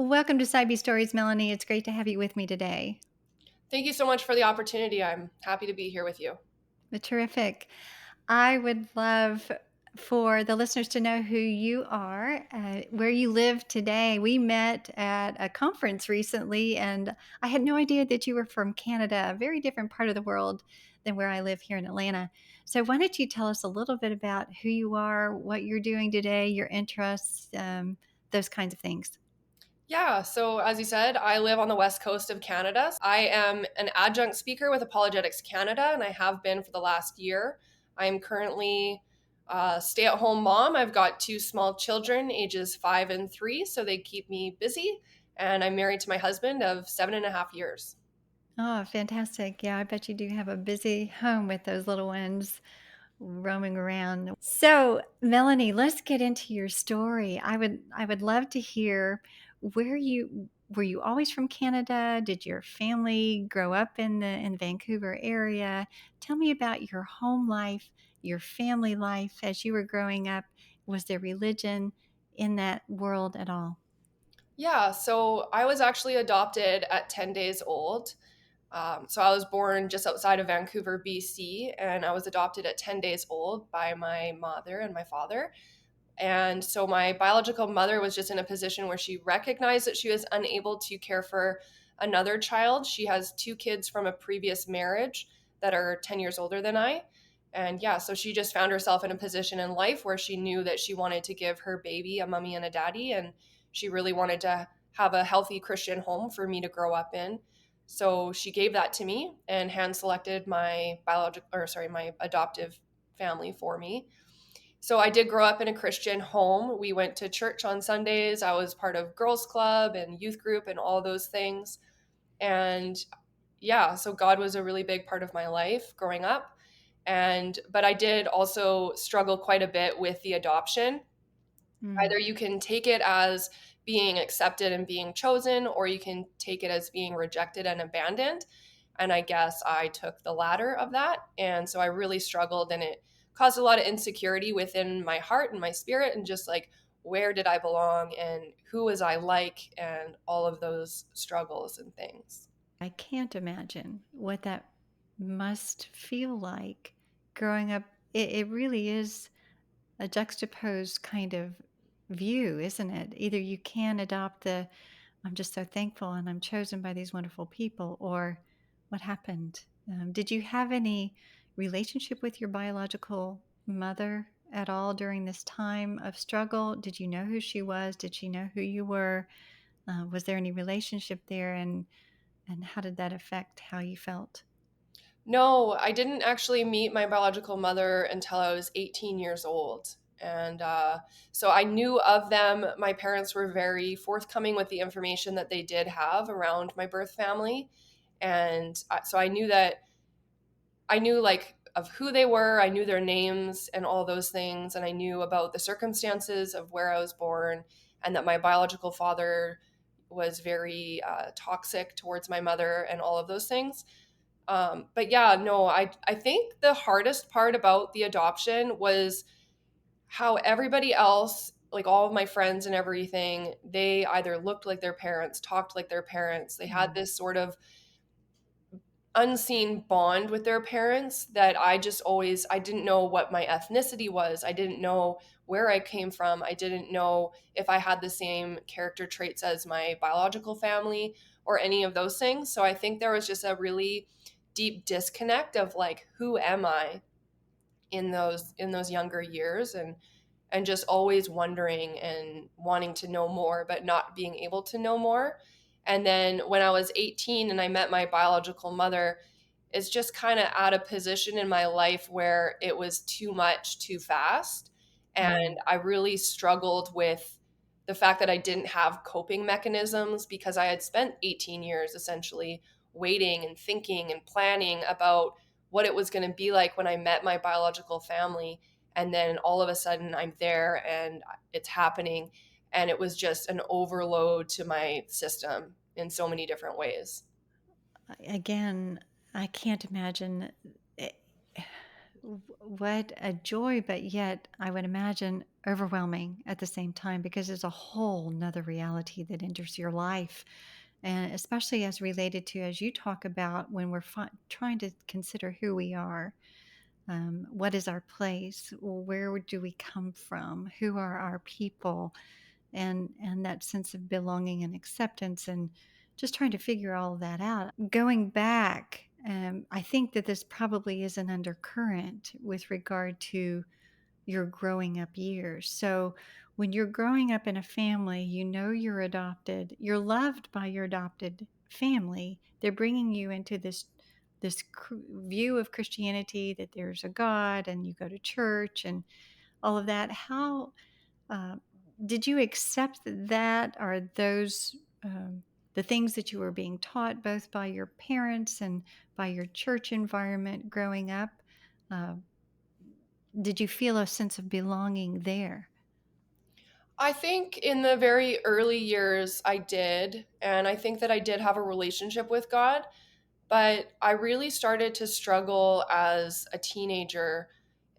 Welcome to Side B Stories, Melanie. It's great to have you with me today. Thank you so much for the opportunity. I'm happy to be here with you. Terrific. I would love for the listeners to know who you are, where you live today. We met at a conference recently, and I had no idea that you were from Canada, a very different part of the world than where I live here in Atlanta. So, why don't you tell us a little bit about who you are, what you're doing today, your interests, those kinds of things? Yeah, so as you said, I live on the west coast of Canada. I am an adjunct speaker with Apologetics Canada, and I have been for the last year. I'm currently a stay at home mom. I've got two small children, ages 5 and 3, so they keep me busy. And I'm married to my husband of 7.5 years. Oh, fantastic. Yeah, I bet you do have a busy home with those little ones roaming around. So, Melanie, let's get into your story. I would love to hear where you were you always from Canada? Did your family grow up in the Vancouver area? Tell me about your home life, your family life as you were growing up. Was there religion in that world at all? Yeah, so I was actually adopted at 10 days old. So I was born just outside of Vancouver, BC, and I was adopted at 10 days old by my mother and my father. And so my biological mother was just in a position where she recognized that she was unable to care for another child. She has two kids from a previous marriage that are 10 years older than I. And yeah, so she just found herself in a position in life where she knew that she wanted to give her baby a mummy and a daddy. And she really wanted to have a healthy Christian home for me to grow up in. So she gave that to me and hand selected my adoptive family for me. So I did grow up in a Christian home. We went to church on Sundays. I was part of girls club and youth group and all those things. And yeah, so God was a really big part of my life growing up. And but I did also struggle quite a bit with the adoption. Mm. Either you can take it as being accepted and being chosen, or you can take it as being rejected and abandoned. And I guess I took the latter of that. And so I really struggled, and it caused a lot of insecurity within my heart and my spirit, and just like, where did I belong and who was I like, and all of those struggles and things. I can't imagine what that must feel like growing up. It really is a juxtaposed kind of view, isn't it? Either you can adopt the I'm just so thankful and I'm chosen by these wonderful people, or what happened? Did you have any relationship with your biological mother at all during this time of struggle? Did you know who she was? Did she know who you were? Was there any relationship there? And how did that affect how you felt? No, I didn't actually meet my biological mother until I was 18 years old. And so I knew of them. My parents were very forthcoming with the information that they did have around my birth family. And so I knew like of who they were, I knew their names and all those things. And I knew about the circumstances of where I was born, and that my biological father was very toxic towards my mother and all of those things. But yeah, no, I think the hardest part about the adoption was how everybody else, like all of my friends and everything, they either looked like their parents, talked like their parents. They had Mm. this sort of unseen bond with their parents that I didn't know what my ethnicity was. I didn't know where I came from. I didn't know if I had the same character traits as my biological family or any of those things. So I think there was just a really deep disconnect of like, who am I in those younger years, and just always wondering and wanting to know more but not being able to know more. And then when I was 18 and I met my biological mother, it's just kind of at a position in my life where it was too much too fast. And Mm. I really struggled with the fact that I didn't have coping mechanisms, because I had spent 18 years essentially waiting and thinking and planning about what it was going to be like when I met my biological family. And then all of a sudden I'm there and it's happening. And it was just an overload to my system in so many different ways. Again, I can't imagine what a joy, but yet I would imagine overwhelming at the same time because it's a whole nother reality that enters your life. And especially as related to, as you talk about, when we're trying to consider who we are, what is our place, where do we come from, who are our people, and that sense of belonging and acceptance, and just trying to figure all of that out. Going back, I think that this probably is an undercurrent with regard to your growing up years. So when you're growing up in a family, you know you're adopted, you're loved by your adopted family. They're bringing you into this view of Christianity, that there's a God and you go to church and all of that. How uh, did you accept that? Are those the things that you were being taught both by your parents and by your church environment growing up? Uh, did you feel a sense of belonging there? I think in the very early years I did, and I think that I did have a relationship with God, but I really started to struggle as a teenager.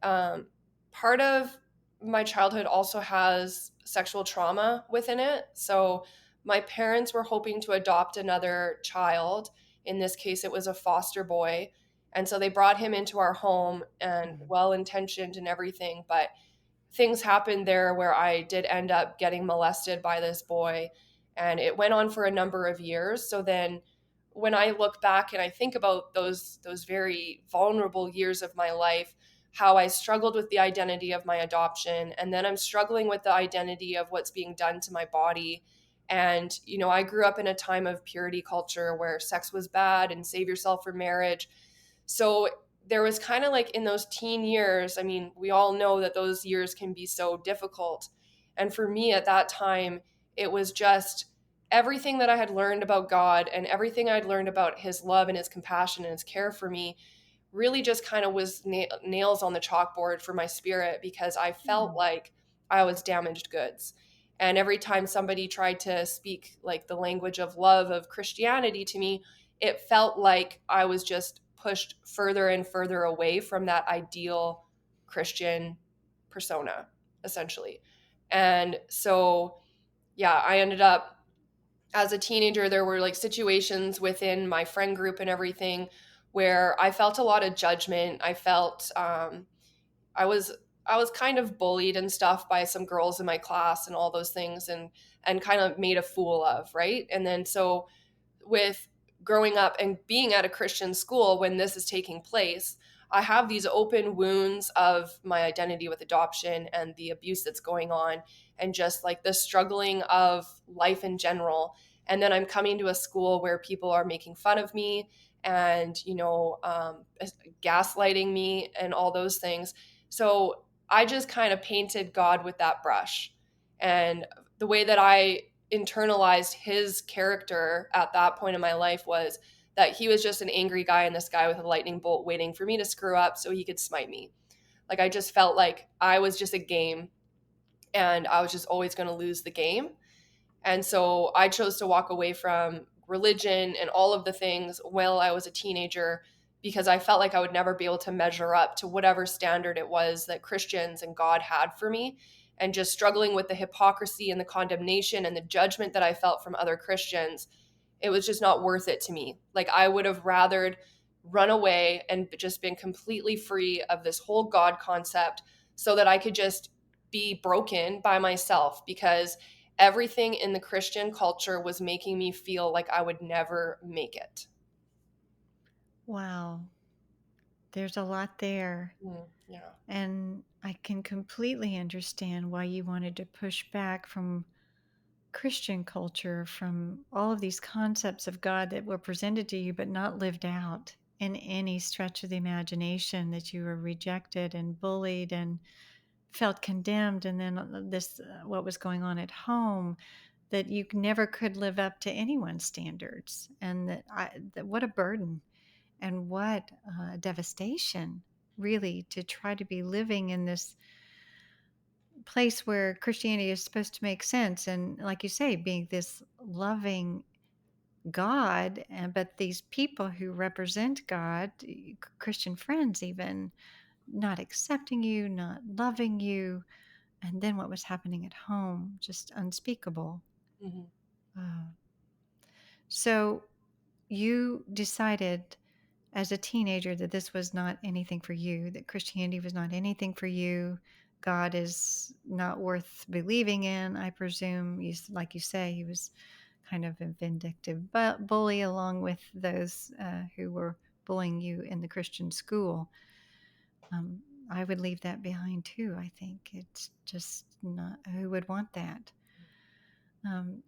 Um, Part of my childhood also has sexual trauma within it. So my parents were hoping to adopt another child. In this case, it was a foster boy. And so they brought him into our home and well intentioned and everything. But things happened there where I did end up getting molested by this boy, and it went on for a number of years. So then when I look back and I think about those very vulnerable years of my life, how I struggled with the identity of my adoption, and then I'm struggling with the identity of what's being done to my body. And I grew up in a time of purity culture where sex was bad and save yourself for marriage. So there was kind of like in those teen years, I mean, we all know that those years can be so difficult. And for me at that time, it was just everything that I had learned about God and everything I'd learned about his love and his compassion and his care for me really just kind of was nails on the chalkboard for my spirit, because I felt Mm. like I was damaged goods. And every time somebody tried to speak like the language of love of Christianity to me, it felt like I was just pushed further and further away from that ideal Christian persona, essentially. And so, yeah, I ended up as a teenager, there were like situations within my friend group and everything where I felt a lot of judgment. I felt I was I was kind of bullied and stuff by some girls in my class and all those things, and kind of made a fool of, right? And then so with growing up and being at a Christian school when this is taking place, I have these open wounds of my identity with adoption and the abuse that's going on, and just like the struggling of life in general. And then I'm coming to a school where people are making fun of me and, gaslighting me and all those things. So I just kind of painted God with that brush. And the way that I internalized his character at that point in my life was that he was just an angry guy in the sky with a lightning bolt waiting for me to screw up so he could smite me. Like I just felt like I was just a game and I was just always going to lose the game. And so I chose to walk away from religion and all of the things while I was a teenager, because I felt like I would never be able to measure up to whatever standard it was that Christians and God had for me. And just struggling with the hypocrisy and the condemnation and the judgment that I felt from other Christians, it was just not worth it to me. Like I would have rathered run away and just been completely free of this whole God concept so that I could just be broken by myself, because everything in the Christian culture was making me feel like I would never make it. Wow, there's a lot there. Yeah. And I can completely understand why you wanted to push back from Christian culture, from all of these concepts of God that were presented to you but not lived out in any stretch of the imagination, that you were rejected and bullied and felt condemned. And then what was going on at home, that you never could live up to anyone's standards. And that what a burden and what devastation, really, to try to be living in this place where Christianity is supposed to make sense. And like you say, being this loving God, and but these people who represent God, Christian friends even, not accepting you, not loving you, and then what was happening at home, just unspeakable. Mhm. Uh, so you decided as a teenager that this was not anything for you, that Christianity was not anything for you. God is not worth believing in. I presume, like you say, he was kind of a vindictive bully along with those who were bullying you in the Christian school. Um, I would leave that behind too. I think it's just not, who would want that?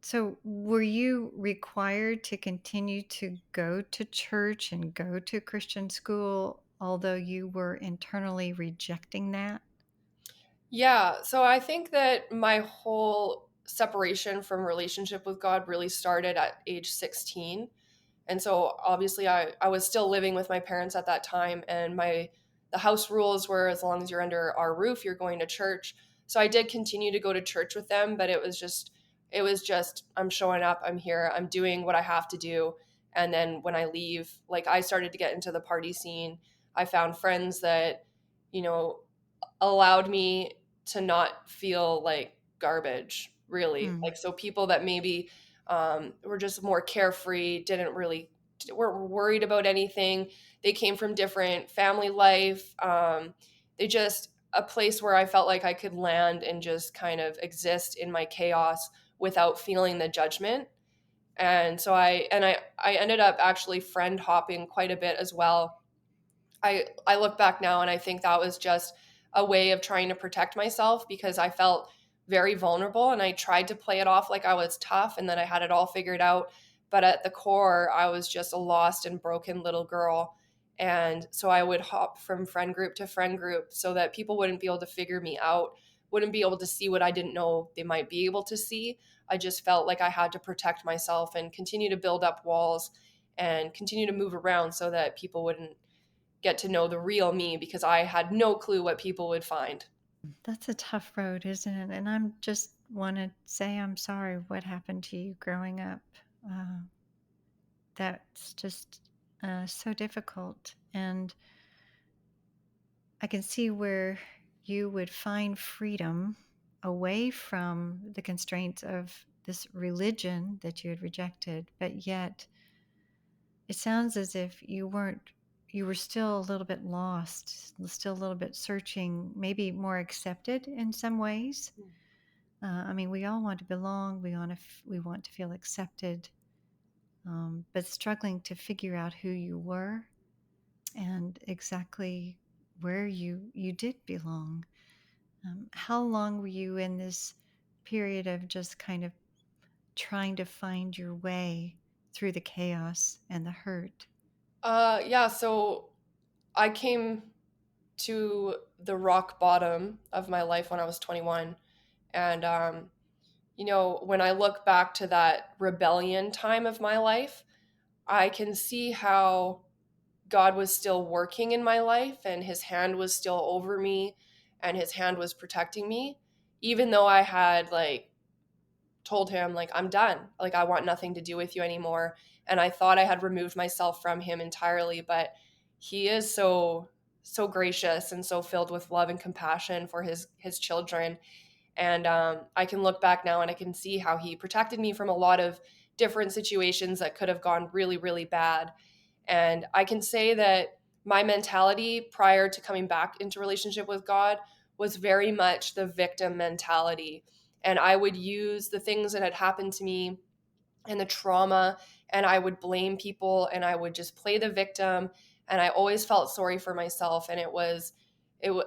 So, were you required to continue to go to church and go to Christian school, although you were internally rejecting that? Yeah, so I think that my whole separation from relationship with God really started at age 16. And so obviously I was still living with my parents at that time, and my the house rules were as long as you're under our roof, you're going to church. So I did continue to go to church with them, but it was just I'm showing up, I'm here, I'm doing what I have to do. And then when I leave, like I started to get into the party scene. I found friends that, you know, allowed me to not feel like garbage, really. Hmm. Like, so people that maybe were just more carefree, didn't really weren't worried about anything. They came from different family life. They just a place where I felt like I could land and just kind of exist in my chaos without feeling the judgment. And so I ended up actually friend hopping quite a bit as well. I look back now and I think that was just a way of trying to protect myself because I felt very vulnerable and I tried to play it off like I was tough and that I had it all figured out. But at the core, I was just a lost and broken little girl. And so I would hop from friend group to friend group so that people wouldn't be able to figure me out, wouldn't be able to see what I didn't know they might be able to see. I just felt like I had to protect myself and continue to build up walls and continue to move around so that people wouldn't get to know the real me because I had no clue what people would find. That's a tough road, isn't it? And I'm just want to say I'm sorry what happened to you growing up. Uh, that's just so difficult. And I can see where you would find freedom away from the constraints of this religion that you had rejected, but yet it sounds as if you were still a little bit lost, still a little bit searching, maybe more accepted in some ways. I mean, we all want to belong, we want to feel accepted, but struggling to figure out who you were and exactly where you did belong. How long were you in this period of just kind of trying to find your way through the chaos and the hurt? Yeah, so I came to the rock bottom of my life when I was 21. And, when I look back to that rebellion time of my life, I can see how God was still working in my life and his hand was still over me and his hand was protecting me, even though I had like told him like I'm done. Like I want nothing to do with you anymore. And I thought I had removed myself from him entirely, but he is so gracious and so filled with love and compassion for his children. And I can look back now and I can see how he protected me from a lot of different situations that could have gone really, really bad. And I can say that my mentality prior to coming back into relationship with God was very much the victim mentality. And I would use the things that had happened to me and the trauma, and I would blame people and I would just play the victim. And I always felt sorry for myself. And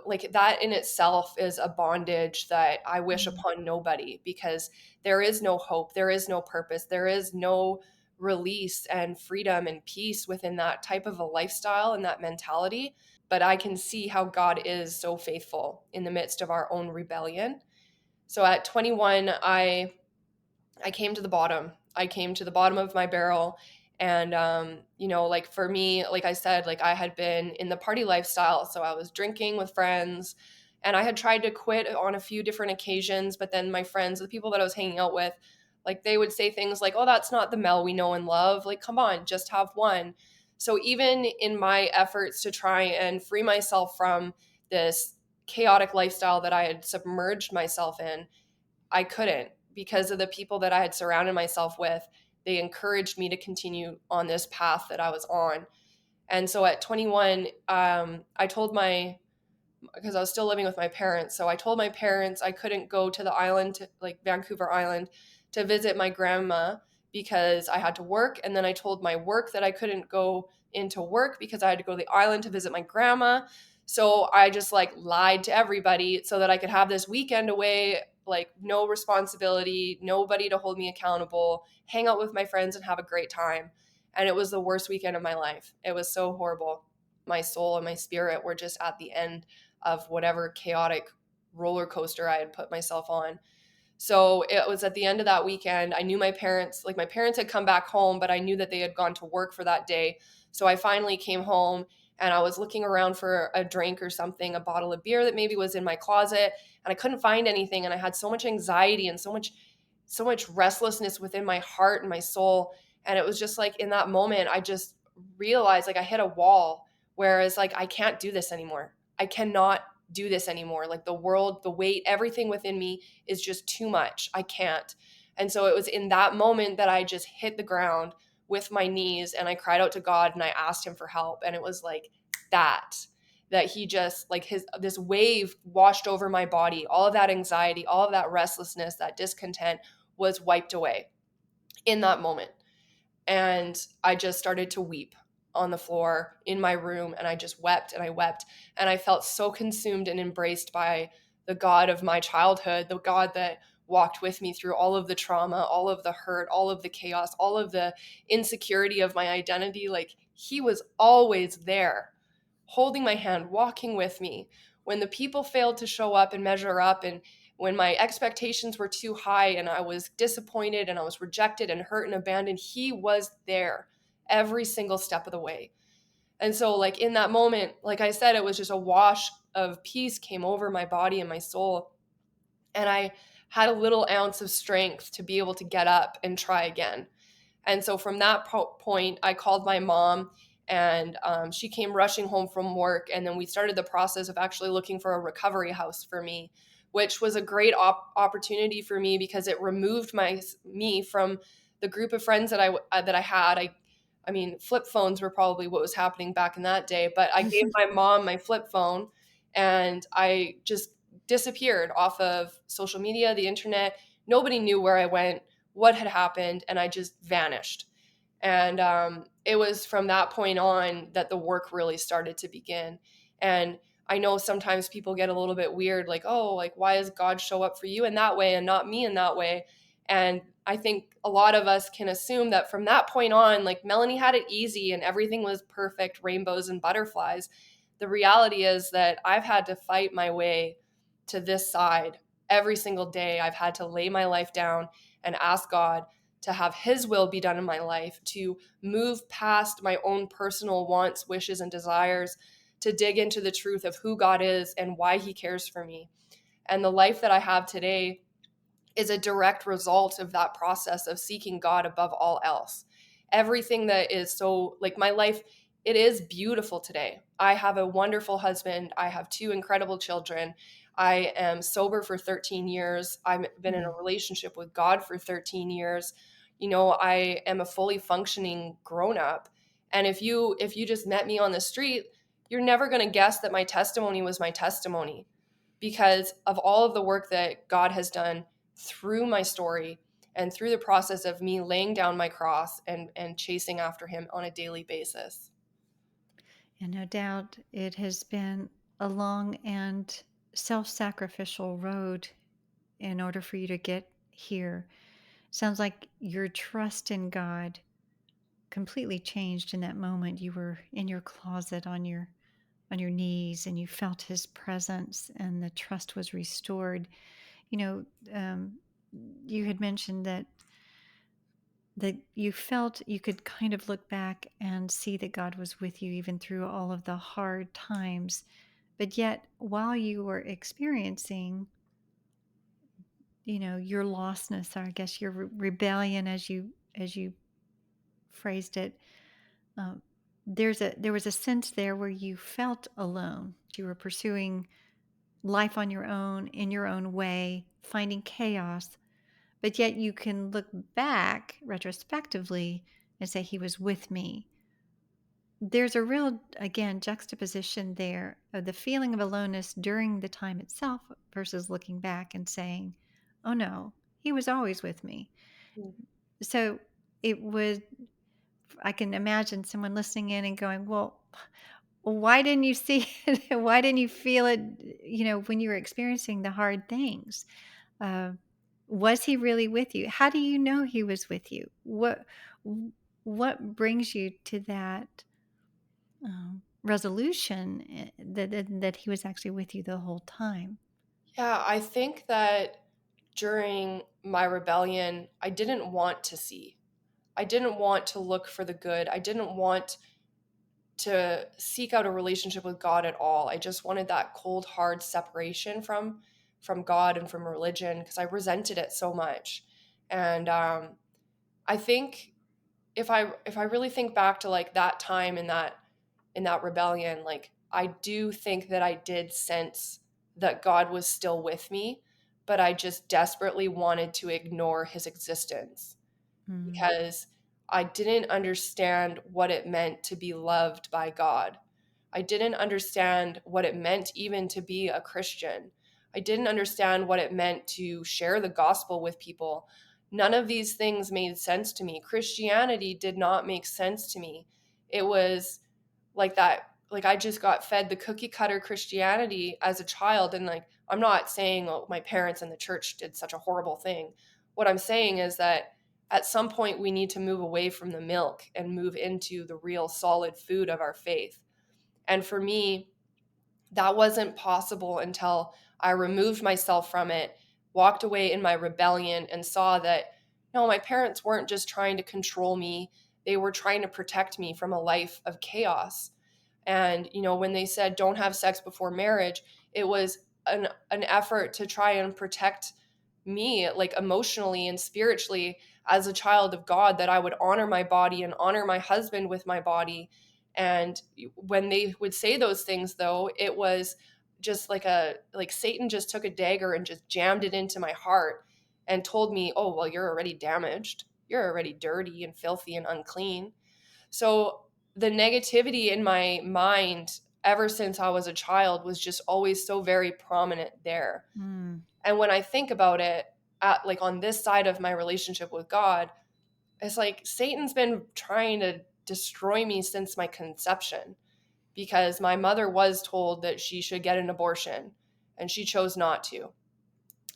like that in itself is a bondage that I wish Mm. upon nobody because there is no hope, there is no purpose, there is no release and freedom and peace within that type of a lifestyle and that mentality. But I can see how God is so faithful in the midst of our own rebellion. So at 21, I came to the bottom. I came to the bottom of my barrel. And, like for me, like I said, like I had been in the party lifestyle. So I was drinking with friends and I had tried to quit on a few different occasions. But then my friends, the people that I was hanging out with, like they would say things like, oh, that's not the Mel we know and love. Like, come on, just have one. So even in my efforts to try and free myself from this chaotic lifestyle that I had submerged myself in, I couldn't, because of the people that I had surrounded myself with. They encouraged me to continue on this path that I was on. And so at 21, I told my, because I was still living with my parents. So I told my parents I couldn't go to the island, to, like Vancouver Island, to visit my grandma because I had to work. And then I told my work that I couldn't go into work because I had to go to the island to visit my grandma. So I just like lied to everybody so that I could have this weekend away, like no responsibility, nobody to hold me accountable, hang out with my friends and have a great time. And it was the worst weekend of my life. It was so horrible. My soul and my spirit were just at the end of whatever chaotic roller coaster I had put myself on. So it was at the end of that weekend. I knew my parents, like my parents had come back home, but I knew that they had gone to work for that day. So I finally came home and I was looking around for a drink or something, a bottle of beer that maybe was in my closet, and I couldn't find anything. And I had so much anxiety and so much restlessness within my heart and my soul. And it was just like in that moment, I just realized like I hit a wall, whereas like I can't do this anymore. I cannot do this anymore. Like the world, the weight, everything within me is just too much. I can't. And so it was in that moment that I just hit the ground with my knees and I cried out to God and I asked him for help. And it was like that he just like his this wave washed over my body. All of that anxiety, all of that restlessness, that discontent was wiped away in that moment. And I just started to weep on the floor in my room, and I just wept and I wept, and I felt so consumed and embraced by the God of my childhood, the God that walked with me through all of the trauma, all of the hurt, all of the chaos, all of the insecurity of my identity. Like he was always there, holding my hand, walking with me when the people failed to show up and measure up, and when my expectations were too high and I was disappointed and I was rejected and hurt and abandoned. He was there every single step of the way. And so like in that moment, like I said, it was just a wash of peace came over my body and my soul. And I had a little ounce of strength to be able to get up and try again. And so from that point, I called my mom, and she came rushing home from work. And then we started the process of actually looking for a recovery house for me, which was a great opportunity for me because it removed me from the group of friends that I had. I mean, flip phones were probably what was happening back in that day, but I gave my mom my flip phone and I just disappeared off of social media, the internet. Nobody knew where I went, what had happened, and I just vanished. And it was from that point on that the work really started to begin. And I know sometimes people get a little bit weird, like, oh, like, why does God show up for you in that way and not me in that way? And I think a lot of us can assume that from that point on, like, Melanie had it easy and everything was perfect, rainbows and butterflies. The reality is that I've had to fight my way to this side every single day. I've had to lay my life down and ask God to have his will be done in my life, to move past my own personal wants, wishes, and desires, to dig into the truth of who God is and why he cares for me. And the life that I have today is a direct result of that process of seeking God above all else. Everything that is so, like my life, it is beautiful today. I have a wonderful husband. I have two incredible children. I am sober for 13 years. I've been in a relationship with God for 13 years. You know, I am a fully functioning grown up. And if you just met me on the street, you're never going to guess that my testimony was my testimony because of all of the work that God has done through my story and through the process of me laying down my cross and chasing after him on a daily basis. And no doubt it has been a long and self sacrificial road in order for you to get here. Sounds like your trust in God completely changed in that moment. You were in your closet on your knees and you felt his presence and the trust was restored. You know, you had mentioned that you felt you could kind of look back and see that God was with you even through all of the hard times. But yet, while you were experiencing, your lostness, or I guess your rebellion, as you phrased it, um, there was a sense there where you felt alone. You were pursuing life on your own, in your own way, finding chaos, but yet you can look back retrospectively and say, He was with me. There's a real, again, juxtaposition there of the feeling of aloneness during the time itself versus looking back and saying, oh no, He was always with me. Mm. So it would, I can imagine someone listening in and going, well, why didn't you see it? Why didn't you feel it, when you were experiencing the hard things? Uh, was he really with you? How do you know he was with you? What brings you to that resolution that he was actually with you the whole time? Yeah, I think that during my rebellion, I didn't want to see. I didn't want to look for the good. I didn't want to seek out a relationship with God at all. I just wanted that cold hard separation from God and from religion because I resented it so much. And I think if I really think back to like that time in that rebellion, like I do think that I did sense that God was still with me, but I just desperately wanted to ignore his existence Mm, because I didn't understand what it meant to be loved by God. I didn't understand what it meant even to be a Christian. I didn't understand what it meant to share the gospel with people. None of these things made sense to me. Christianity did not make sense to me. It was like that, like I just got fed the cookie cutter Christianity as a child. And like, I'm not saying, oh, my parents and the church did such a horrible thing. What I'm saying is that at some point we need to move away from the milk and move into the real solid food of our faith. And for me, that wasn't possible until I removed myself from it, walked away in my rebellion, and saw that no, my parents weren't just trying to control me, they were trying to protect me from a life of chaos. And, when they said don't have sex before marriage, it was an effort to try and protect me, like emotionally and spiritually, as a child of God, that I would honor my body and honor my husband with my body. And when they would say those things, though, it was just like Satan just took a dagger and just jammed it into my heart and told me, oh, well, you're already damaged. You're already dirty and filthy and unclean. So the negativity in my mind ever since I was a child was just always so very prominent there. mm, And when I think about it, at like on this side of my relationship with God, it's like Satan's been trying to destroy me since my conception because my mother was told that she should get an abortion and she chose not to.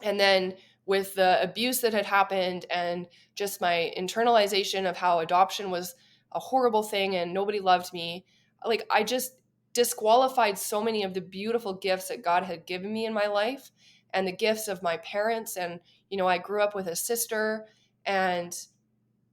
And then with the abuse that had happened and just my internalization of how adoption was a horrible thing and nobody loved me, like I just disqualified so many of the beautiful gifts that God had given me in my life and the gifts of my parents. And I grew up with a sister, and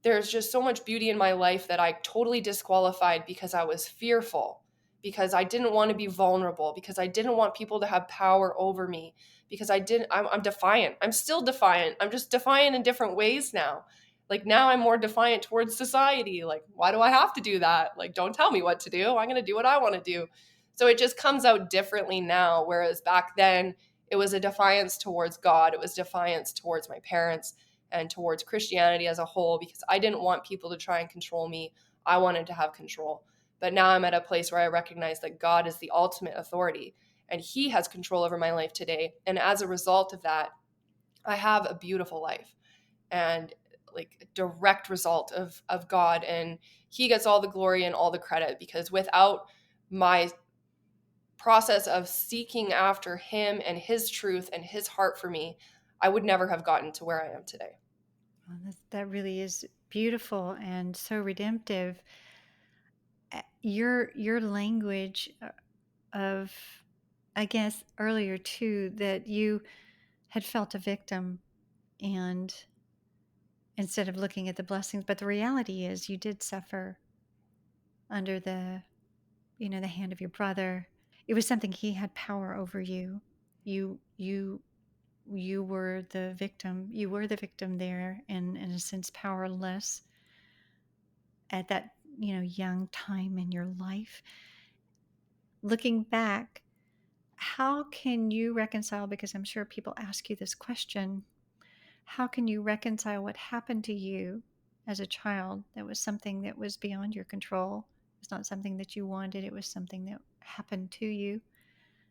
there's just so much beauty in my life that I totally disqualified because I was fearful, because I didn't want to be vulnerable, because I didn't want people to have power over me, because I'm defiant. I'm still defiant. I'm just defiant in different ways now. Like now I'm more defiant towards society. Like, why do I have to do that? Like, don't tell me what to do. I'm going to do what I want to do. So it just comes out differently now. Whereas back then, it was a defiance towards God, it was defiance towards my parents and towards Christianity as a whole, because I didn't want people to try and control me. I wanted to have control. But now I'm at a place where I recognize that God is the ultimate authority and he has control over my life today. And as a result of that, I have a beautiful life and like a direct result of God. And he gets all the glory and all the credit, because without my process of seeking after him and his truth and his heart for me, I would never have gotten to where I am today. well, that really is beautiful and so redemptive. Your language of, I guess earlier too, that you had felt a victim, and instead of looking at the blessings, but the reality is you did suffer under the hand of your brother. It was something he had power over you. You you you were the victim. You were the victim there, and in a sense powerless at that young time in your life. Looking back, How can you reconcile, because I'm sure people ask you this question, how can you reconcile what happened to you as a child that was something that was beyond your control? It's not something that you wanted, it was something that happened to you.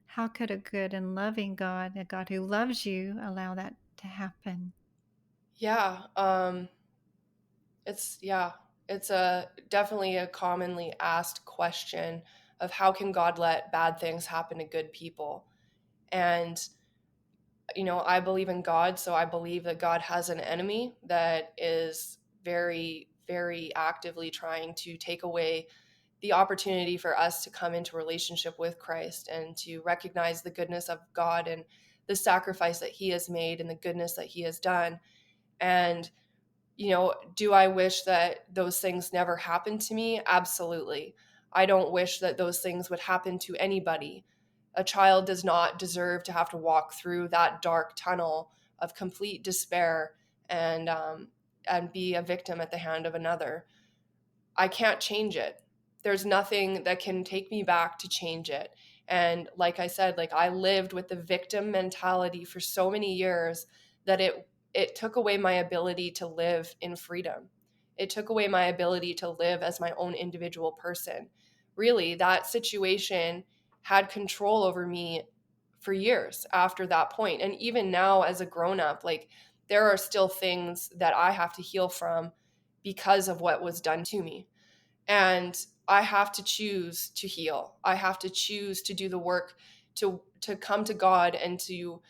How could a good and loving God, a God who loves you, allow that to happen? Yeah, yeah, it's a definitely a commonly asked question of how can God let bad things happen to good people? And I believe in God, so I believe that God has an enemy that is very, very actively trying to take away the opportunity for us to come into relationship with Christ and to recognize the goodness of God and the sacrifice that he has made and the goodness that he has done. And do I wish that those things never happened to me? Absolutely. I don't wish that those things would happen to anybody. A child does not deserve to have to walk through that dark tunnel of complete despair and be a victim at the hand of another. I can't change it. There's nothing that can take me back to change it. And like I said, like I lived with the victim mentality for so many years that it took away my ability to live in freedom. It took away my ability to live as my own individual person. Really, that situation had control over me for years after that point. And even now as a grown up, like there are still things that I have to heal from because of what was done to me. And I have to choose to heal. I have to choose to do the work to come to God and to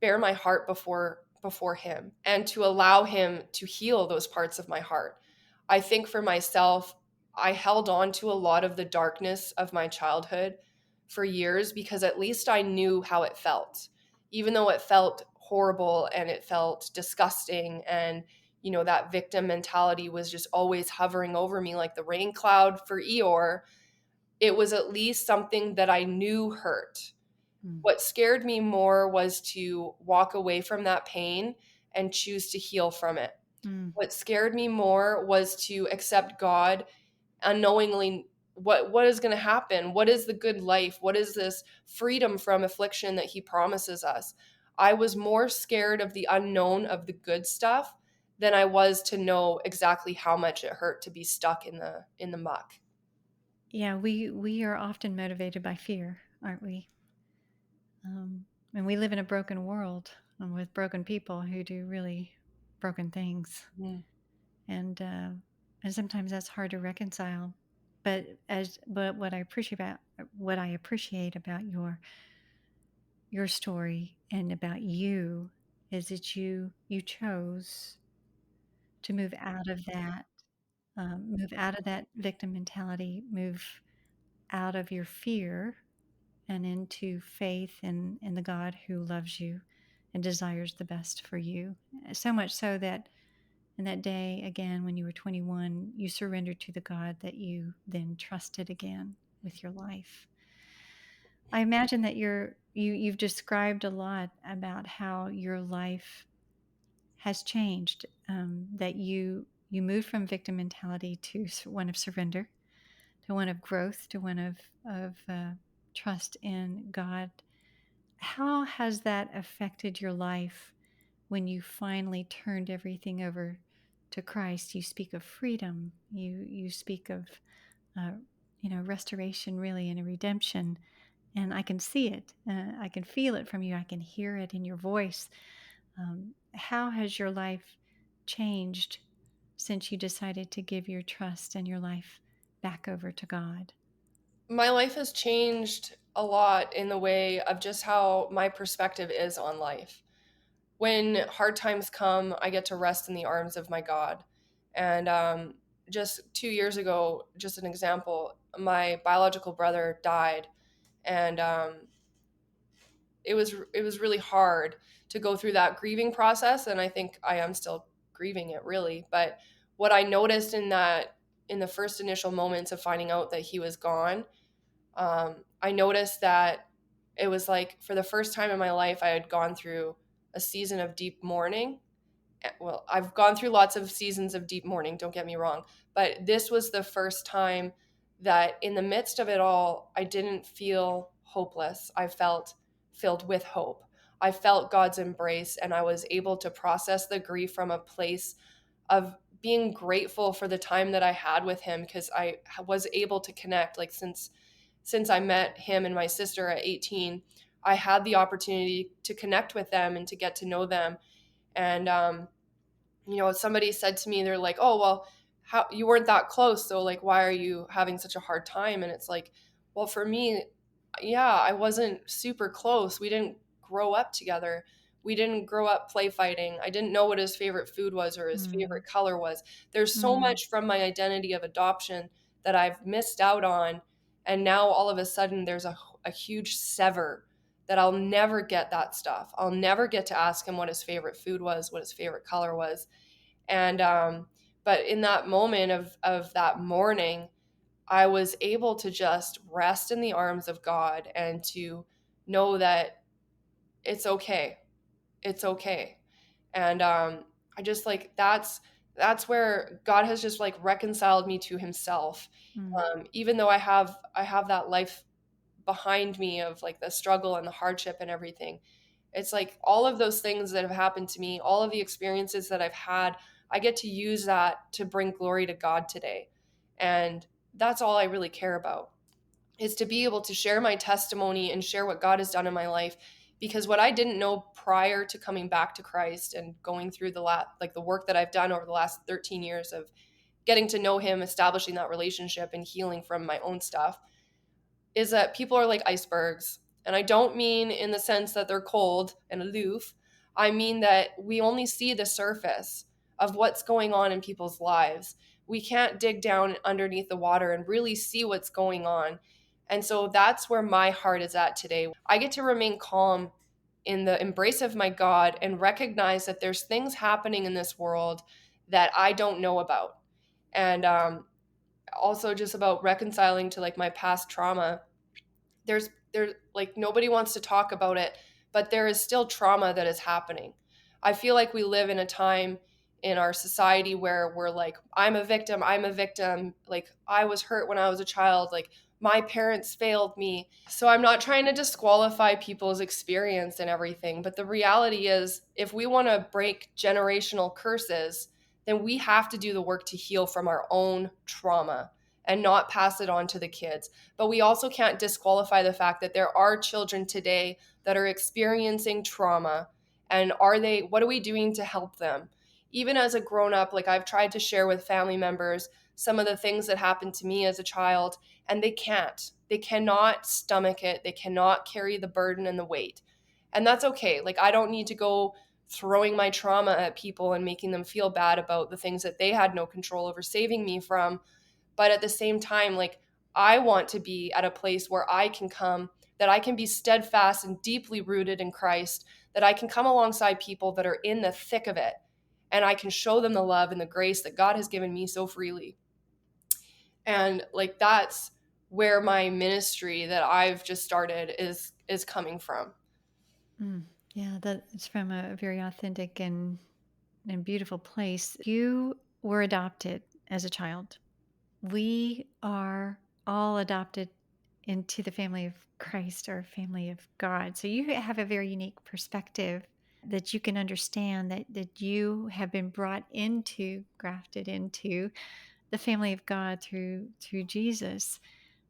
bear my heart before him and to allow him to heal those parts of my heart. I think for myself, I held on to a lot of the darkness of my childhood for years because at least I knew how it felt. Even though it felt horrible and it felt disgusting and that victim mentality was just always hovering over me like the rain cloud for Eeyore, it was at least something that I knew hurt. Mm. What scared me more was to walk away from that pain and choose to heal from it. Mm. What scared me more was to accept God unknowingly. What is going to happen? What is the good life? What is this freedom from affliction that he promises us? I was more scared of the unknown of the good stuff than I was to know exactly how much it hurt to be stuck in the muck. Yeah, we are often motivated by fear, aren't we? And we live in a broken world, with broken people who do really broken things, Mm. and sometimes that's hard to reconcile. But what I appreciate about your story and about you is that you chose to move out of that victim mentality, move out of your fear and into faith in the God who loves you and desires the best for you. So much so that in that day, again, when you were 21, you surrendered to the God that you then trusted again with your life. I imagine that you've described a lot about how your life has changed. That you moved from victim mentality to one of surrender, to one of growth, to one of trust in God. How has that affected your life when you finally turned everything over to Christ? You speak of freedom. You speak of uh, restoration, really, and a redemption. And I can see it. I can feel it from you. I can hear it in your voice. How has your life changed since you decided to give your trust and your life back over to God? My life has changed a lot in the way of just how my perspective is on life. When hard times come, I get to rest in the arms of my God. And just 2 years ago, just an example, my biological brother died, and it was really hard to go through that grieving process. And I think I am still grieving it, really. But what I noticed in the first initial moments of finding out that he was gone, I noticed that it was like for the first time in my life, I had gone through a season of deep mourning. Well, I've gone through lots of seasons of deep mourning, don't get me wrong, but this was the first time that in the midst of it all, I didn't feel hopeless. I felt filled with hope. I felt God's embrace, and I was able to process the grief from a place of being grateful for the time that I had with him, because I was able to connect. Like, since I met him and my sister at 18, I had the opportunity to connect with them and to get to know them. And somebody said to me, they're like, "Oh, well, how you weren't that close, so like why are you having such a hard time?" And it's like, well, for me, yeah, I wasn't super close. We didn't grow up together. We didn't grow up play fighting. I didn't know what his favorite food was or his Mm, favorite color was. There's so mm, much from my identity of adoption that I've missed out on, and now all of a sudden there's a huge sever that I'll never get that stuff. I'll never get to ask him what his favorite food was, what his favorite color was. And but in that moment of that morning, I was able to just rest in the arms of God and to know that it's okay. It's okay. And I just like that's where God has just like reconciled me to himself. mm, Even though I have that life behind me of like the struggle and the hardship and everything. It's like all of those things that have happened to me, all of the experiences that I've had, I get to use that to bring glory to God today. And that's all I really care about, is to be able to share my testimony and share what God has done in my life. Because what I didn't know prior to coming back to Christ and going through the work that I've done over the last 13 years of getting to know him, establishing that relationship and healing from my own stuff, is that people are like icebergs. And I don't mean in the sense that they're cold and aloof. I mean that we only see the surface of what's going on in people's lives. We can't dig down underneath the water and really see what's going on. And so that's where my heart is at today. I get to remain calm in the embrace of my God and recognize that there's things happening in this world that I don't know about. And also just about reconciling to like my past trauma. There's like nobody wants to talk about it, but there is still trauma that is happening. I feel like we live in a time in our society where we're like, I'm a victim, like I was hurt when I was a child, like my parents failed me. So I'm not trying to disqualify people's experience and everything, but the reality is if we want to break generational curses, then we have to do the work to heal from our own trauma and not pass it on to the kids. But we also can't disqualify the fact that there are children today that are experiencing trauma. And what are we doing to help them? Even as a grown up, like I've tried to share with family members some of the things that happened to me as a child, and they can't. They cannot stomach it. They cannot carry the burden and the weight. And that's okay. Like, I don't need to go throwing my trauma at people and making them feel bad about the things that they had no control over saving me from. But at the same time, like I want to be at a place where I can come, that I can be steadfast and deeply rooted in Christ, that I can come alongside people that are in the thick of it and I can show them the love and the grace that God has given me so freely. And like that's where my ministry that I've just started is coming from. mm. Yeah, that is from a very authentic and beautiful place. You were adopted as a child. We are all adopted into the family of Christ or family of God. So you have a very unique perspective that you can understand that you have been brought into, grafted into the family of God through Jesus.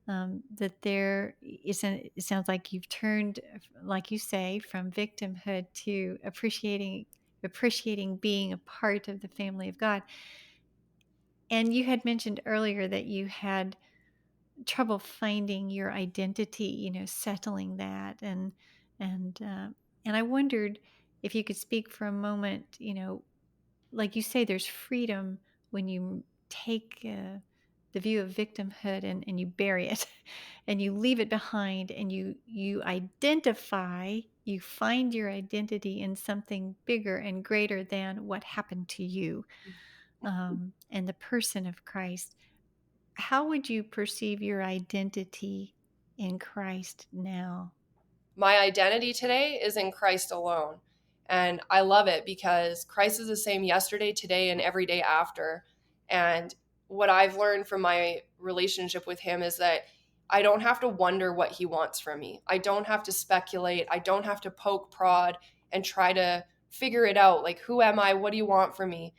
That there isn't. It sounds like you've turned, like you say, from victimhood to appreciating being a part of the family of God. And you had mentioned earlier that you had trouble finding your identity, settling that, and and I wondered if you could speak for a moment, like you say, there's freedom when you take the view of victimhood and you bury it and you leave it behind and you identify, you find your identity in something bigger and greater than what happened to you, and the person of Christ. How would you perceive your identity in Christ now? My identity today is in Christ alone. And I love it because Christ is the same yesterday, today, and every day after. And what I've learned from my relationship with him is that I don't have to wonder what he wants from me. I don't have to speculate. I don't have to poke prod and try to figure it out. Like, who am I? What do you want from me?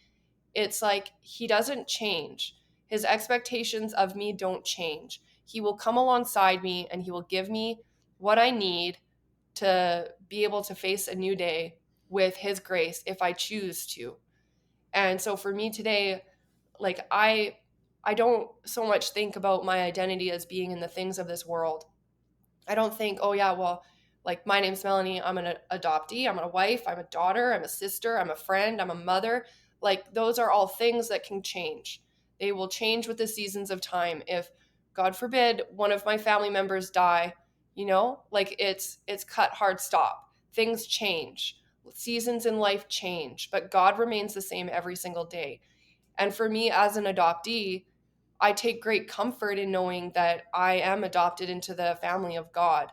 It's like he doesn't change. His expectations of me don't change. He will come alongside me and he will give me what I need to be able to face a new day with his grace if I choose to. And so for me today, like I don't so much think about my identity as being in the things of this world. I don't think, oh yeah, well, like my name's Melanie, I'm an adoptee, I'm a wife, I'm a daughter, I'm a sister, I'm a friend, I'm a mother. Like those are all things that can change. They will change with the seasons of time. If God forbid one of my family members die, like it's cut hard stop. Things change. Seasons in life change, but God remains the same every single day. And for me as an adoptee, I take great comfort in knowing that I am adopted into the family of God.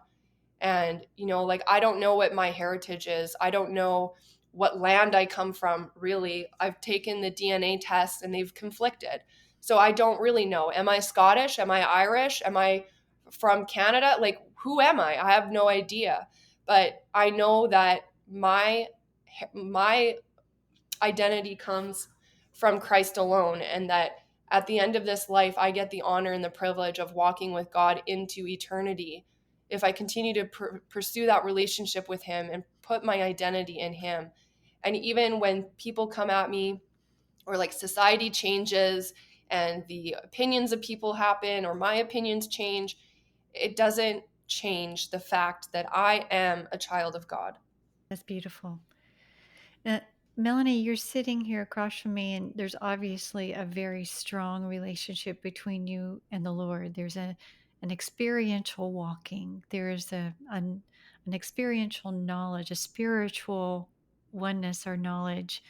And, like I don't know what my heritage is. I don't know what land I come from, really. I've taken the DNA test and they've conflicted. So I don't really know. Am I Scottish? Am I Irish? Am I from Canada? Like, who am I? I have no idea. But I know that my identity comes from Christ alone, and that at the end of this life, I get the honor and the privilege of walking with God into eternity if I continue to pursue that relationship with Him and put my identity in Him. And even when people come at me, or like society changes and the opinions of people happen, or my opinions change, it doesn't change the fact that I am a child of God. That's beautiful. Now, Melanie, you're sitting here across from me, and there's obviously a very strong relationship between you and the Lord. There's an experiential walking. There is an experiential knowledge, a spiritual oneness or knowledge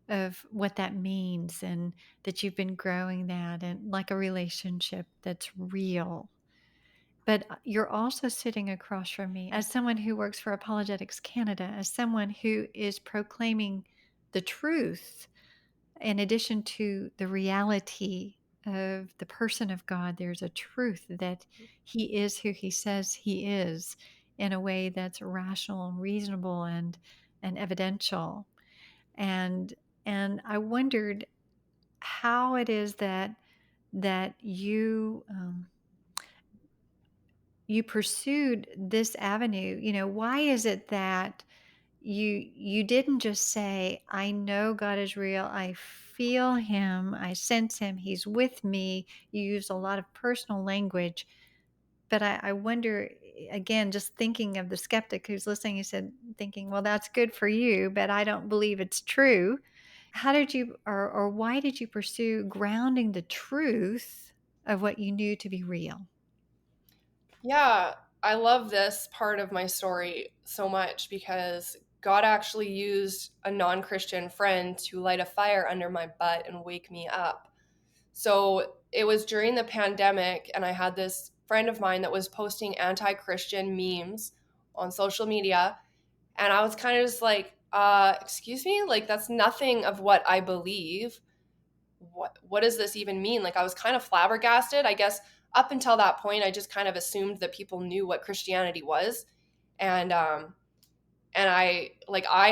of what that means, and that you've been growing that, and like a relationship that's real. But you're also sitting across from me as someone who works for Apologetics Canada, as someone who is proclaiming the truth in addition to the reality of the person of God. There's a truth that he is who he says he is in a way that's rational and reasonable and evidential. And I wondered how it is that you pursued this avenue. Why is it that you didn't just say, I know God is real, I feel him, I sense him, he's with me? You use a lot of personal language. But I wonder, again, just thinking of the skeptic who's listening, he said, thinking, well, that's good for you, but I don't believe it's true. How did you, or why did you pursue grounding the truth of what you knew to be real? Yeah, I love this part of my story so much because God actually used a non Christian friend to light a fire under my butt and wake me up. So it was during the pandemic, and I had this friend of mine that was posting anti Christian memes on social media. And I was kind of just like, excuse me? Like, that's nothing of what I believe. What does this even mean? Like I was kind of flabbergasted. I guess up until that point I just kind of assumed that people knew what Christianity was. And I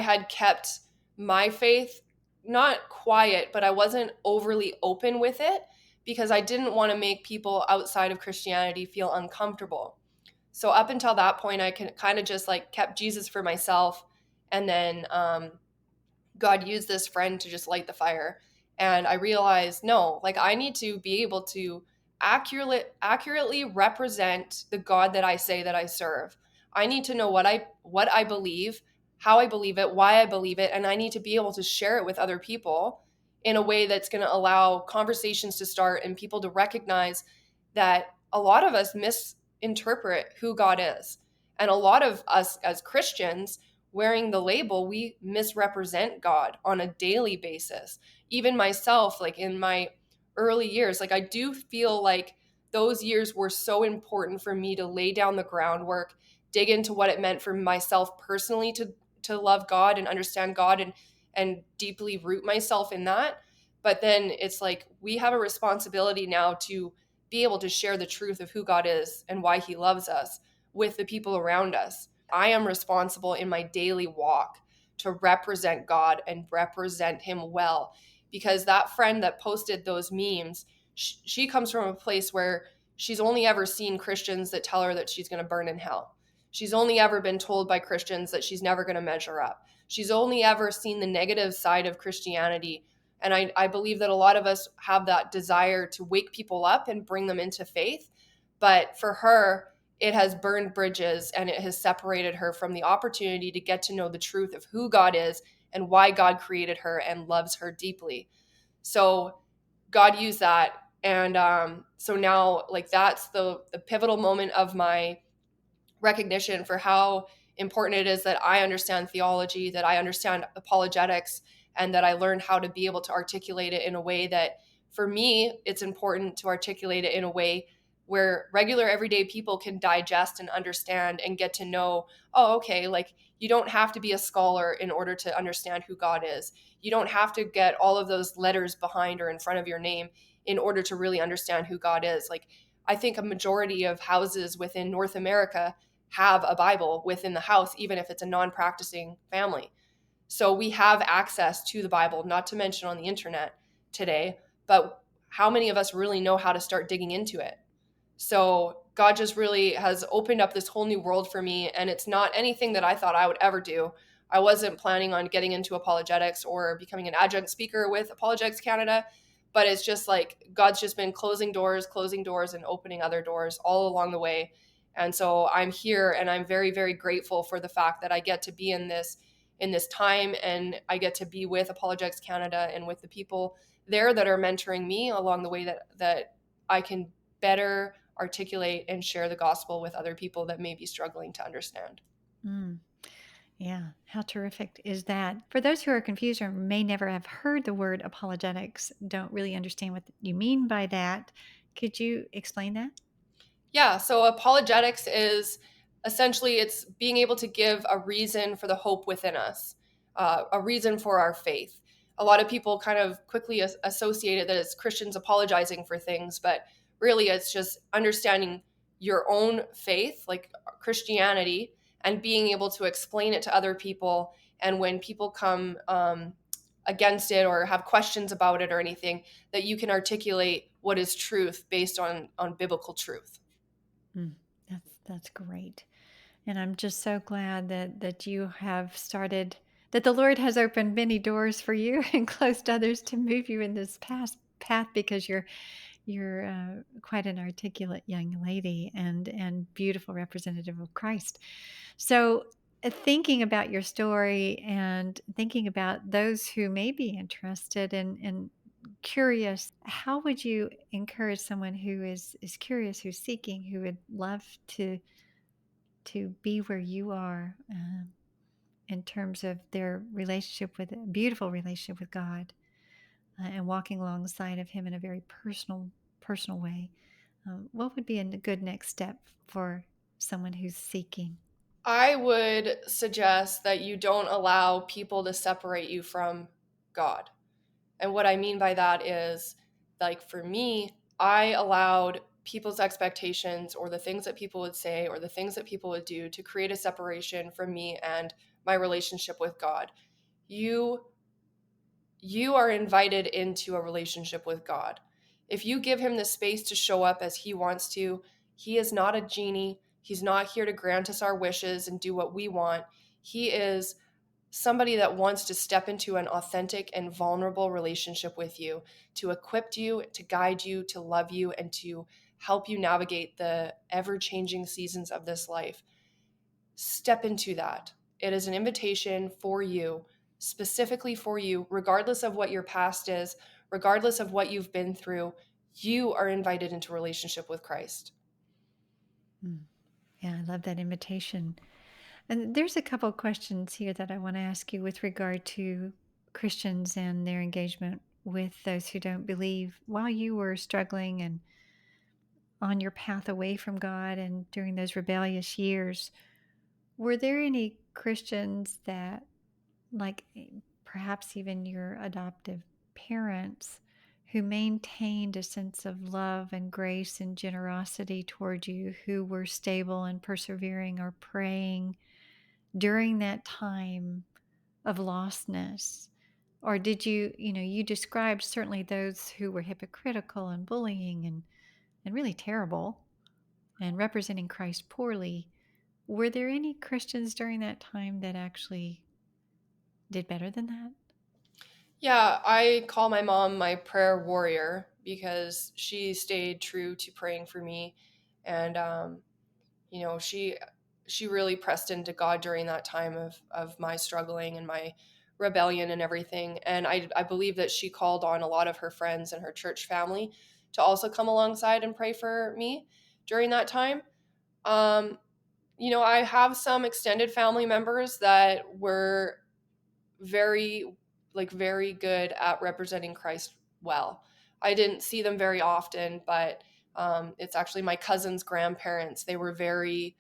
had kept my faith not quiet, but I wasn't overly open with it because I didn't want to make people outside of Christianity feel uncomfortable. So up until that point I can kind of just like kept Jesus for myself. And then God used this friend to just light the fire. And I realized, no, like I need to be able to accurately represent the God that I say that I serve. I need to know what I believe, how I believe it, why I believe it, and I need to be able to share it with other people in a way that's going to allow conversations to start and people to recognize that a lot of us misinterpret who God is. And a lot of us as Christians wearing the label, we misrepresent God on a daily basis. Even myself, like in my early years, like I do feel like those years were so important for me to lay down the groundwork, dig into what it meant for myself personally to love God and understand God and deeply root myself in that. But then it's like we have a responsibility now to be able to share the truth of who God is and why he loves us with the people around us. I am responsible in my daily walk to represent God and represent him well, because that friend that posted those memes, she comes from a place where she's only ever seen Christians that tell her that she's going to burn in hell. She's only ever been told by Christians that she's never going to measure up. She's only ever seen the negative side of Christianity. And I believe that a lot of us have that desire to wake people up and bring them into faith. But for her, it has burned bridges and it has separated her from the opportunity to get to know the truth of who God is and why God created her and loves her deeply. So God used that. And so now, like, that's the pivotal moment of my recognition for how important it is that I understand theology, that I understand apologetics, and that I learned how to be able to articulate it in a way that, for me, it's important to articulate it in a way where regular everyday people can digest and understand and get to know, oh, okay, like, you don't have to be a scholar in order to understand who God is. You don't have to get all of those letters behind or in front of your name in order to really understand who God is. Like, I think a majority of houses within North America have a Bible within the house, even if it's a non-practicing family. So we have access to the Bible, not to mention on the internet today, but how many of us really know how to start digging into it? So God just really has opened up this whole new world for me, and it's not anything that I thought I would ever do. I wasn't planning on getting into apologetics or becoming an adjunct speaker with Apologetics Canada, but it's just like God's just been closing doors, and opening other doors all along the way. And so I'm here, and I'm very, very grateful for the fact that I get to be in this time, and I get to be with Apologetics Canada and with the people there that are mentoring me along the way, that I can better articulate and share the gospel with other people that may be struggling to understand. Mm. Yeah, how terrific is that? For those who are confused or may never have heard the word apologetics, don't really understand what you mean by that, could you explain that? Yeah, so apologetics is essentially, it's being able to give a reason for the hope within us, a reason for our faith. A lot of people kind of quickly associate it that it's Christians apologizing for things, but really it's just understanding your own faith, like Christianity, and being able to explain it to other people. And when people come against it or have questions about it or anything, that you can articulate what is truth based on biblical truth. Mm, that's great. And I'm just so glad that you have started, that the Lord has opened many doors for you and closed others to move you in this path, because you're quite an articulate young lady and beautiful representative of Christ. So, thinking about your story and thinking about those who may be interested and curious, how would you encourage someone who is curious, who's seeking, who would love to be where you are, in terms of their relationship with a beautiful relationship with God, and walking alongside of Him in a very personal way? What would be a good next step for someone who's seeking? I would suggest that you don't allow people to separate you from God. And what I mean by that is, like, for me, I allowed people's expectations or the things that people would say or the things that people would do to create a separation from me and my relationship with God. You you are invited into a relationship with God. If you give him the space to show up as he wants to, he is not a genie. He's not here to grant us our wishes and do what we want. He is somebody that wants to step into an authentic and vulnerable relationship with you, to equip you, to guide you, to love you, and to help you navigate the ever changing seasons of this life. Step into that. It is an invitation for you, specifically for you, regardless of what your past is, regardless of what you've been through. You are invited into relationship with Christ. Mm. Yeah, I love that invitation. And there's a couple of questions here that I want to ask you with regard to Christians and their engagement with those who don't believe. While you were struggling and on your path away from God and during those rebellious years, were there any Christians that, like perhaps even your adoptive parents, who maintained a sense of love and grace and generosity toward you, who were stable and persevering or praying during that time of lostness? Or did you, you described certainly those who were hypocritical and bullying and really terrible and representing Christ poorly. Were there any Christians during that time that actually did better than that? Yeah, I call my mom my prayer warrior because she stayed true to praying for me, and you know, she really pressed into God during that time of my struggling and my rebellion and everything. And I believe that she called on a lot of her friends and her church family to also come alongside and pray for me during that time. Um, you know, I have some extended family members that were very very good at representing Christ well. I didn't see them very often, but it's actually my cousin's grandparents. They were very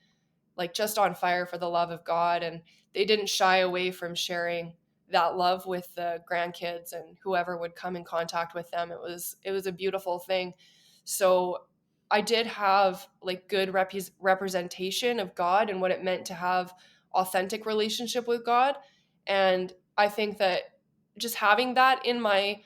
just on fire for the love of God, and they didn't shy away from sharing that love with the grandkids and whoever would come in contact with them. It was a beautiful thing. So I did have good representation of God and what it meant to have authentic relationship with God. And I think that just having that in my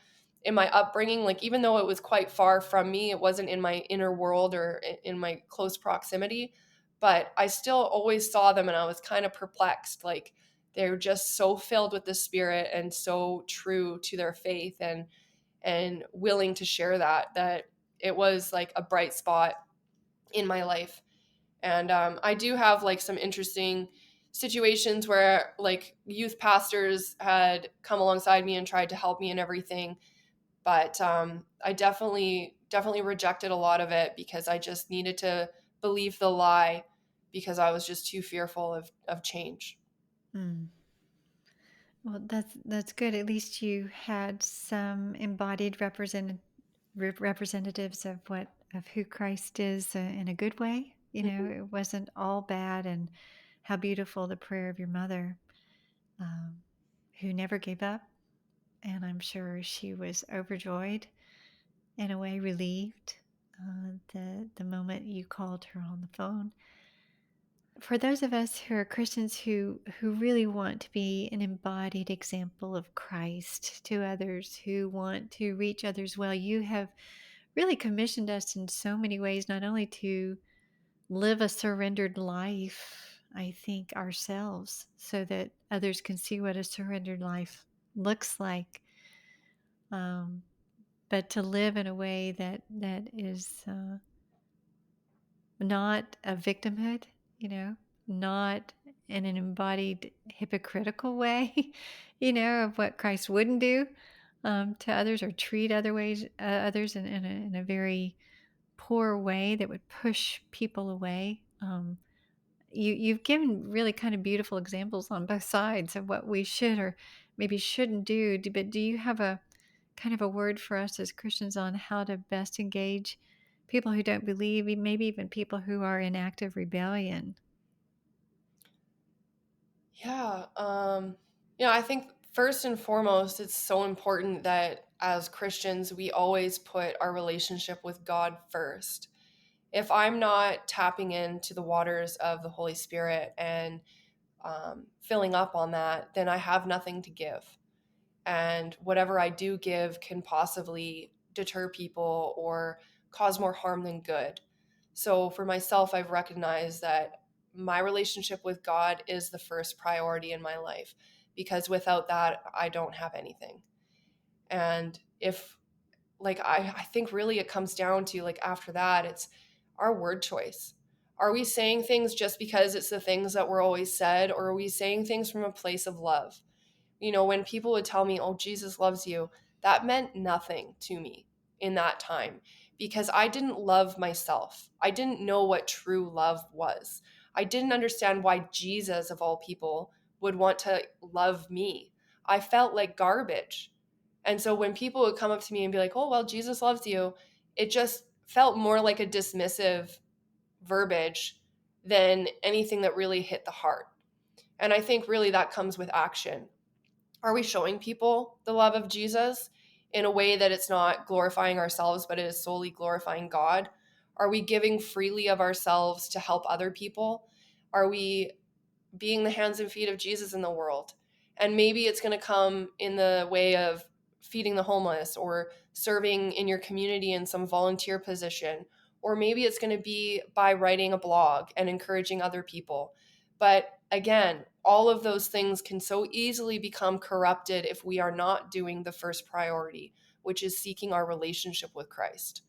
upbringing, even though it was quite far from me, it wasn't in my inner world or in my close proximity, but I still always saw them and I was kind of perplexed. They're just so filled with the Spirit and so true to their faith and willing to share that it was like a bright spot in my life. And I do have some interesting situations where youth pastors had come alongside me and tried to help me and everything, but I definitely rejected a lot of it because I just needed to believe the lie because I was just too fearful of change. Mm. Well, that's good. At least you had some embodied representatives of what of who Christ is in a good way. Mhm. It wasn't all bad, and how beautiful the prayer of your mother, um, who never gave up. And I'm sure she was overjoyed, in a way relieved, the moment you called her on the phone. For those of us who are Christians who really want to be an embodied example of Christ to others, who want to reach others well, you have really commissioned us in so many ways, not only to live a surrendered life, I think, ourselves, so that others can see what a surrendered life looks like, um, but to live in a way that is not a victimhood, not in an embodied hypocritical way, of what Christ wouldn't do to others, or treat others in a very poor way that would push people away. You've given really kind of beautiful examples on both sides of what we should or maybe shouldn't do. But do you have a kind of a word for us as Christians on how to best engage people who don't believe, maybe even people who are in active rebellion? Yeah, I think first and foremost, it's so important that as Christians, we always put our relationship with God first. If I'm not tapping into the waters of the Holy Spirit and filling up on that, then I have nothing to give. And whatever I do give can possibly deter people or cause more harm than good. So for myself, I've recognized that my relationship with God is the first priority in my life because without that, I don't have anything. And if I think really it comes down to after that, it's our word choice. Are we saying things just because it's the things that were always said, or are we saying things from a place of love? When people would tell me, oh, Jesus loves you, that meant nothing to me in that time because I didn't love myself. I didn't know what true love was. I didn't understand why Jesus, of all people, would want to love me. I felt like garbage. And so when people would come up to me and be like, oh, well, Jesus loves you, it just felt more like a dismissive verbiage than anything that really hit the heart. And I think really that comes with action. Are we showing people the love of Jesus in a way that it's not glorifying ourselves, but it is solely glorifying God? Are we giving freely of ourselves to help other people? Are we being the hands and feet of Jesus in the world? And maybe it's going to come in the way of feeding the homeless or serving in your community in some volunteer position. Or maybe it's going to be by writing a blog and encouraging other people. But again, all of those things can so easily become corrupted if we are not doing the first priority, which is seeking our relationship with Christ.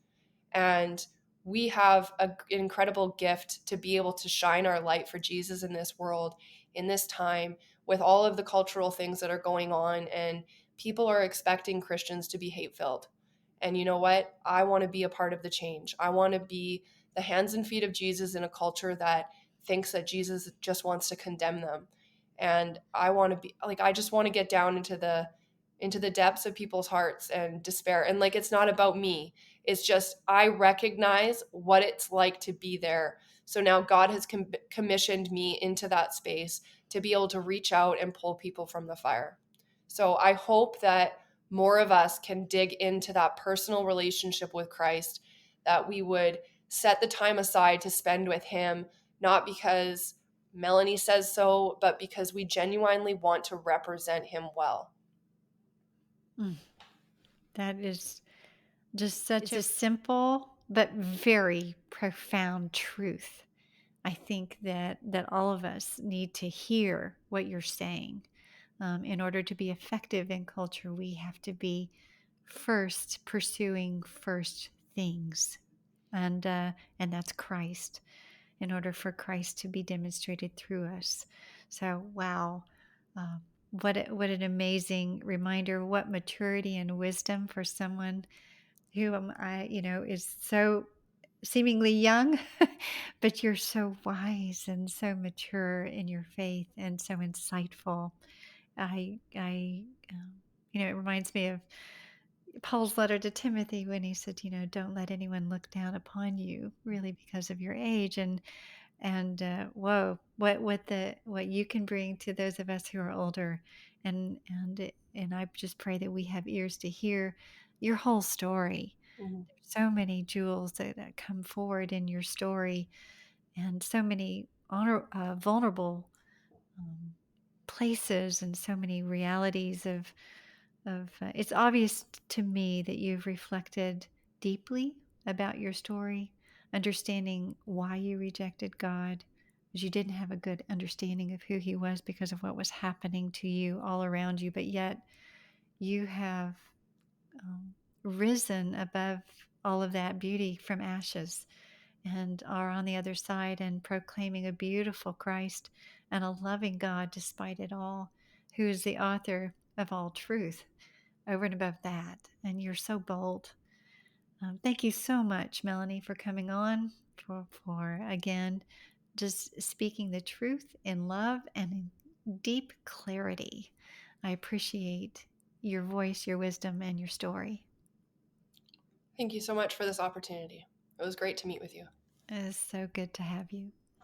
And we have an incredible gift to be able to shine our light for Jesus in this world, in this time, with all of the cultural things that are going on. And people are expecting Christians to be hate filled. And you know what? I want to be a part of the change. I want to be the hands and feet of Jesus in a culture that thinks that Jesus just wants to condemn them. And I want to be like, I just want to get down into the depths of people's hearts and despair. And like, it's not about me. It's just, I recognize what it's like to be there. So now God has commissioned me into that space to be able to reach out and pull people from the fire. So I hope that more of us can dig into that personal relationship with Christ, that we would set the time aside to spend with Him, not because Melanie says so, but because we genuinely want to represent Him well. Mm, that is just such a simple but very profound truth. I think that all of us need to hear what you're saying. In order to be effective in culture, we have to be first pursuing first things, and that's Christ. In order for Christ to be demonstrated through us. So, wow, uh, what an amazing reminder! What maturity and wisdom for someone who is so seemingly young, but you're so wise and so mature in your faith and so insightful. It reminds me of Paul's letter to Timothy when he said, don't let anyone look down upon you really because of your age. And whoa, what you can bring to those of us who are older, and I just pray that we have ears to hear your whole story. Mhm. So many jewels that come forward in your story, and so many vulnerable um, places, and so many realities of. It's obvious to me that you've reflected deeply about your story, understanding why you rejected God, because you didn't have a good understanding of who He was because of what was happening to you all around you, but yet you have um, risen above all of that beauty from ashes and are on the other side and proclaiming a beautiful Christ and a loving God despite it all, who is the author of all truth over and above that. And you're so bold. Thank you so much, Melanie, for coming on, for again, just speaking the truth in love and in deep clarity. I appreciate your voice, your wisdom, and your story. Thank you so much for this opportunity. It was great to meet with you. It is so good to have you.